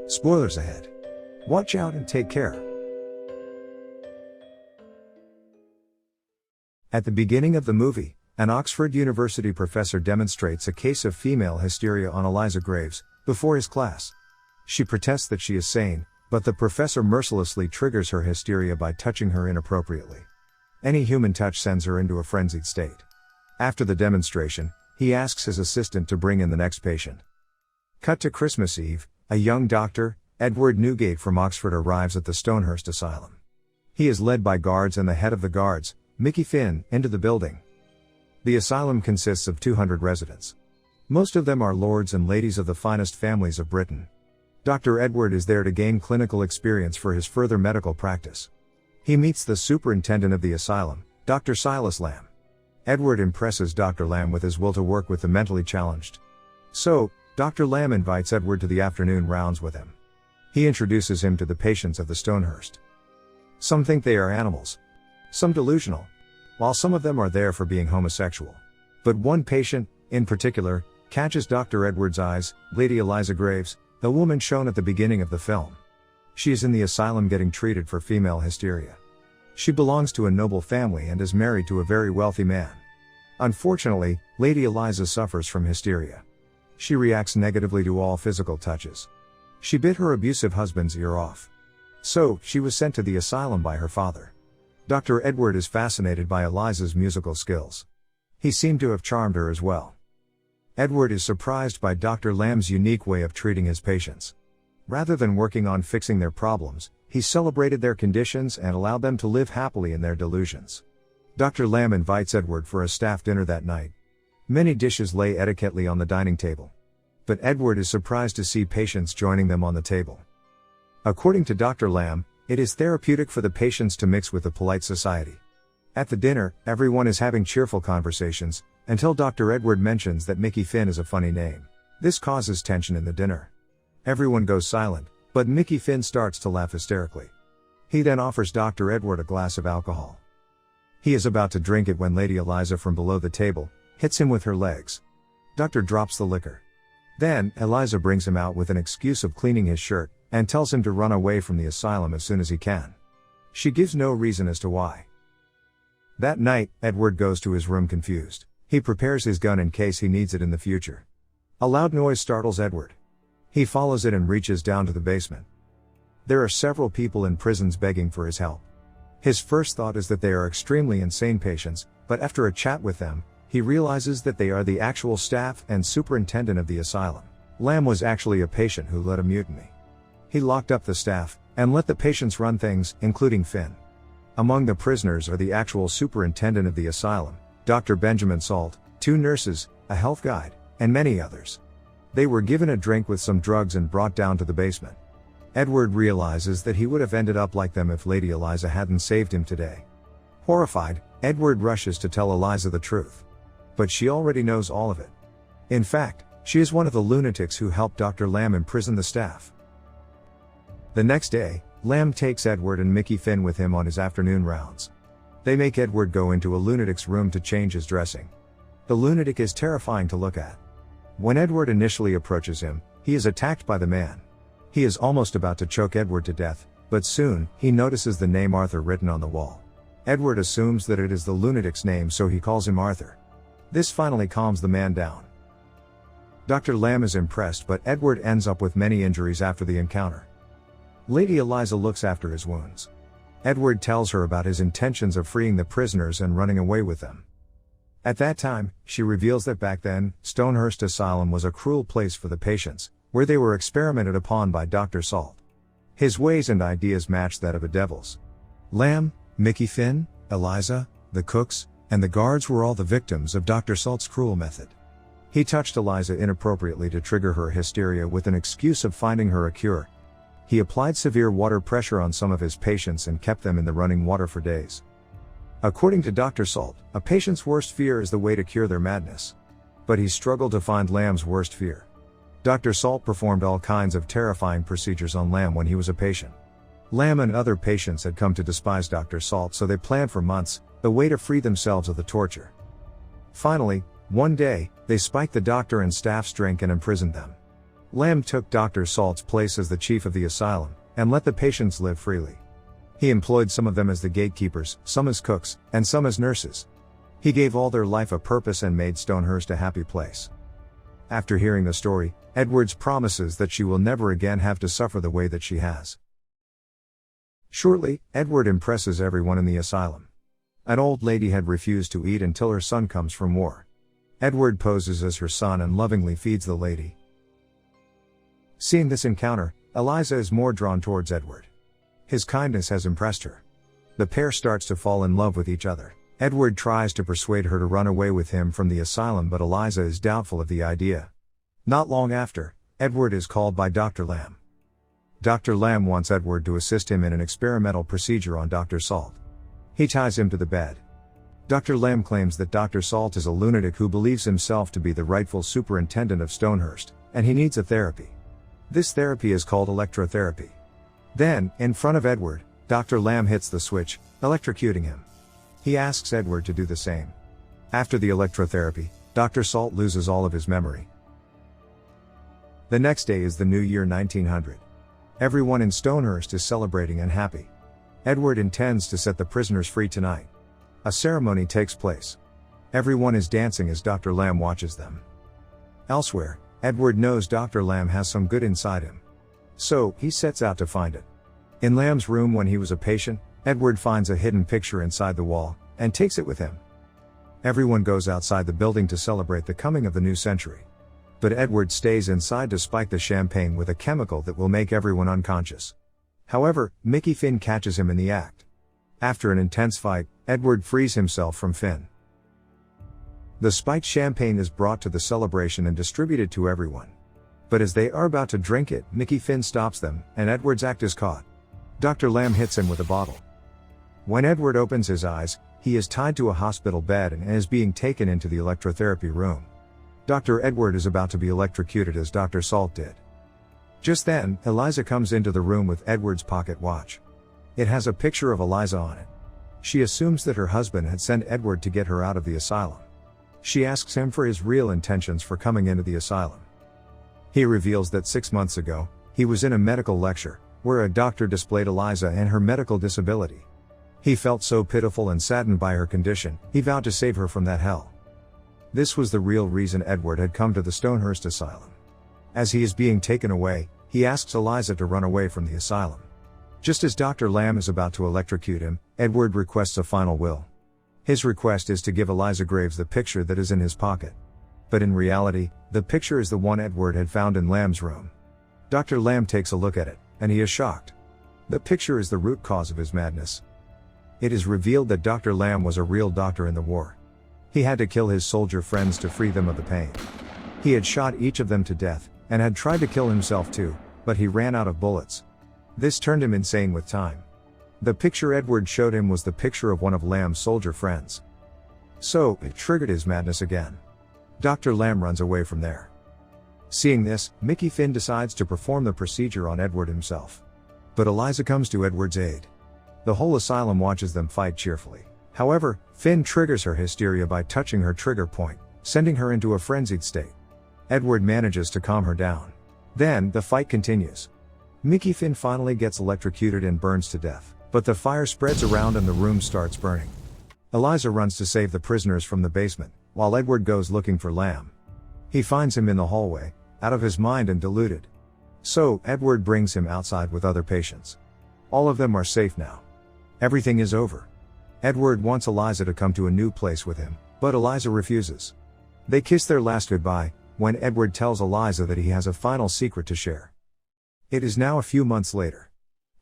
Spoilers ahead. Watch out and take care. At the beginning of the movie, an Oxford University professor demonstrates a case of female hysteria on Eliza Graves, before his class. She protests that she is sane, but the professor mercilessly triggers her hysteria by touching her inappropriately. Any human touch sends her into a frenzied state. After the demonstration, he asks his assistant to bring in the next patient. Cut to Christmas Eve, a young doctor, Edward Newgate from Oxford, arrives at the Stonehurst Asylum. He is led by guards and the head of the guards, Mickey Finn, into the building. The asylum consists of 200 residents. Most of them are lords and ladies of the finest families of Britain. Dr. Edward is there to gain clinical experience for his further medical practice. He meets the superintendent of the asylum, Dr. Silas Lamb. Edward impresses Dr. Lamb with his will to work with the mentally challenged. So, Dr. Lamb invites Edward to the afternoon rounds with him. He introduces him to the patients of the Stonehurst. Some think they are animals. Some delusional. While some of them are there for being homosexual. But one patient, in particular, catches Dr. Edward's eyes, Lady Eliza Graves, the woman shown at the beginning of the film. She is in the asylum getting treated for female hysteria. She belongs to a noble family and is married to a very wealthy man. Unfortunately, Lady Eliza suffers from hysteria. She reacts negatively to all physical touches. She bit her abusive husband's ear off. So, she was sent to the asylum by her father. Dr. Edward is fascinated by Eliza's musical skills. He seemed to have charmed her as well. Edward is surprised by Dr. Lamb's unique way of treating his patients. Rather than working on fixing their problems, he celebrated their conditions and allowed them to live happily in their delusions. Dr. Lamb invites Edward for a staff dinner that night. Many dishes lay etiquettely on the dining table. But Edward is surprised to see patients joining them on the table. According to Dr. Lamb, it is therapeutic for the patients to mix with the polite society. At the dinner, everyone is having cheerful conversations, until Dr. Edward mentions that Mickey Finn is a funny name. This causes tension in the dinner. Everyone goes silent, but Mickey Finn starts to laugh hysterically. He then offers Dr. Edward a glass of alcohol. He is about to drink it when Lady Eliza from below the table hits him with her legs. Doctor drops the liquor. Then, Eliza brings him out with an excuse of cleaning his shirt, and tells him to run away from the asylum as soon as he can. She gives no reason as to why. That night, Edward goes to his room confused. He prepares his gun in case he needs it in the future. A loud noise startles Edward. He follows it and reaches down to the basement. There are several people in prisons begging for his help. His first thought is that they are extremely insane patients, but after a chat with them, he realizes that they are the actual staff and superintendent of the asylum. Lamb was actually a patient who led a mutiny. He locked up the staff, and let the patients run things, including Finn. Among the prisoners are the actual superintendent of the asylum, Dr. Benjamin Salt, 2 nurses, a health guide, and many others. They were given a drink with some drugs and brought down to the basement. Edward realizes that he would have ended up like them if Lady Eliza hadn't saved him today. Horrified, Edward rushes to tell Eliza the truth. But she already knows all of it. In fact, she is one of the lunatics who helped Dr. Lamb imprison the staff. The next day, Lamb takes Edward and Mickey Finn with him on his afternoon rounds. They make Edward go into a lunatic's room to change his dressing. The lunatic is terrifying to look at. When Edward initially approaches him, he is attacked by the man. He is almost about to choke Edward to death, but soon, he notices the name Arthur written on the wall. Edward assumes that it is the lunatic's name, so he calls him Arthur. This finally calms the man down. Dr. Lamb is impressed, but Edward ends up with many injuries after the encounter. Lady Eliza looks after his wounds. Edward tells her about his intentions of freeing the prisoners and running away with them. At that time, she reveals that back then, Stonehurst Asylum was a cruel place for the patients, where they were experimented upon by Dr. Salt. His ways and ideas matched that of a devil's. Lamb, Mickey Finn, Eliza, the cooks, and the guards were all the victims of Dr. Salt's cruel method. He touched Eliza inappropriately to trigger her hysteria with an excuse of finding her a cure. He applied severe water pressure on some of his patients and kept them in the running water for days. According to Dr. Salt, a patient's worst fear is the way to cure their madness. But he struggled to find Lamb's worst fear. Dr. Salt performed all kinds of terrifying procedures on Lamb when he was a patient. Lamb and other patients had come to despise Dr. Salt, so they planned for months the way to free themselves of the torture. Finally, one day, they spiked the doctor and staff's drink and imprisoned them. Lamb took Dr. Salt's place as the chief of the asylum, and let the patients live freely. He employed some of them as the gatekeepers, some as cooks, and some as nurses. He gave all their life a purpose and made Stonehurst a happy place. After hearing the story, Edwards promises that she will never again have to suffer the way that she has. Shortly, Edward impresses everyone in the asylum. An old lady had refused to eat until her son comes from war. Edward poses as her son and lovingly feeds the lady. Seeing this encounter, Eliza is more drawn towards Edward. His kindness has impressed her. The pair starts to fall in love with each other. Edward tries to persuade her to run away with him from the asylum, but Eliza is doubtful of the idea. Not long after, Edward is called by Dr. Lamb. Dr. Lamb wants Edward to assist him in an experimental procedure on Dr. Salt. He ties him to the bed. Dr. Lamb claims that Dr. Salt is a lunatic who believes himself to be the rightful superintendent of Stonehurst, and he needs a therapy. This therapy is called electrotherapy. Then, in front of Edward, Dr. Lamb hits the switch, electrocuting him. He asks Edward to do the same. After the electrotherapy, Dr. Salt loses all of his memory. The next day is the new year 1900. Everyone in Stonehurst is celebrating and happy. Edward intends to set the prisoners free tonight. A ceremony takes place. Everyone is dancing as Dr. Lamb watches them. Elsewhere, Edward knows Dr. Lamb has some good inside him. So, he sets out to find it. In Lamb's room when he was a patient, Edward finds a hidden picture inside the wall, and takes it with him. Everyone goes outside the building to celebrate the coming of the new century. But Edward stays inside to spike the champagne with a chemical that will make everyone unconscious. However, Mickey Finn catches him in the act. After an intense fight, Edward frees himself from Finn. The spiked champagne is brought to the celebration and distributed to everyone. But as they are about to drink it, Mickey Finn stops them, and Edward's act is caught. Dr. Lamb hits him with a bottle. When Edward opens his eyes, he is tied to a hospital bed and is being taken into the electrotherapy room. Dr. Edward is about to be electrocuted as Dr. Salt did. Just then, Eliza comes into the room with Edward's pocket watch. It has a picture of Eliza on it. She assumes that her husband had sent Edward to get her out of the asylum. She asks him for his real intentions for coming into the asylum. He reveals that 6 months ago, he was in a medical lecture, where a doctor displayed Eliza and her medical disability. He felt so pitiful and saddened by her condition, he vowed to save her from that hell. This was the real reason Edward had come to the Stonehurst Asylum. As he is being taken away, he asks Eliza to run away from the asylum. Just as Dr. Lamb is about to electrocute him, Edward requests a final will. His request is to give Eliza Graves the picture that is in his pocket. But in reality, the picture is the one Edward had found in Lamb's room. Dr. Lamb takes a look at it, and he is shocked. The picture is the root cause of his madness. It is revealed that Dr. Lamb was a real doctor in the war. He had to kill his soldier friends to free them of the pain. He had shot each of them to death, and had tried to kill himself too, but he ran out of bullets. This turned him insane with time. The picture Edward showed him was the picture of one of Lamb's soldier friends. So, it triggered his madness again. Dr. Lamb runs away from there. Seeing this, Mickey Finn decides to perform the procedure on Edward himself. But Eliza comes to Edward's aid. The whole asylum watches them fight cheerfully. However, Finn triggers her hysteria by touching her trigger point, sending her into a frenzied state. Edward manages to calm her down. Then, the fight continues. Mickey Finn finally gets electrocuted and burns to death, but the fire spreads around and the room starts burning. Eliza runs to save the prisoners from the basement, while Edward goes looking for Lamb. He finds him in the hallway, out of his mind and deluded. So, Edward brings him outside with other patients. All of them are safe now. Everything is over. Edward wants Eliza to come to a new place with him, but Eliza refuses. They kiss their last goodbye, when Edward tells Eliza that he has a final secret to share. It is now a few months later.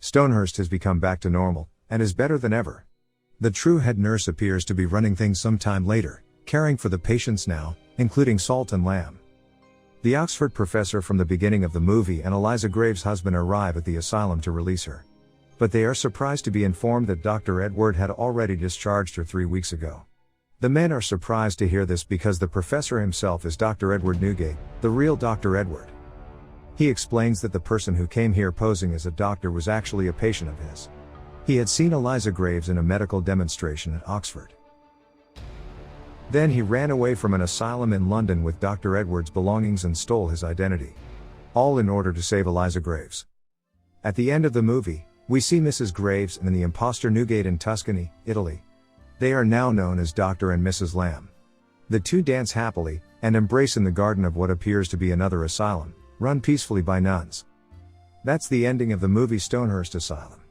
Stonehurst has become back to normal, and is better than ever. The true head nurse appears to be running things some time later, caring for the patients now, including Salt and Lamb. The Oxford professor from the beginning of the movie and Eliza Graves' husband arrive at the asylum to release her. But they are surprised to be informed that Dr. Edward had already discharged her 3 weeks ago. The men are surprised to hear this because the professor himself is Dr. Edward Newgate, the real Dr. Edward. He explains that the person who came here posing as a doctor was actually a patient of his. He had seen Eliza Graves in a medical demonstration at Oxford. Then he ran away from an asylum in London with Dr. Edward's belongings and stole his identity. all in order to save Eliza Graves. At the end of the movie, we see Mrs. Graves and the imposter Newgate in Tuscany, Italy. They are now known as Dr. and Mrs. Lamb. The two dance happily, and embrace in the garden of what appears to be another asylum, run peacefully by nuns. That's the ending of the movie Stonehurst Asylum.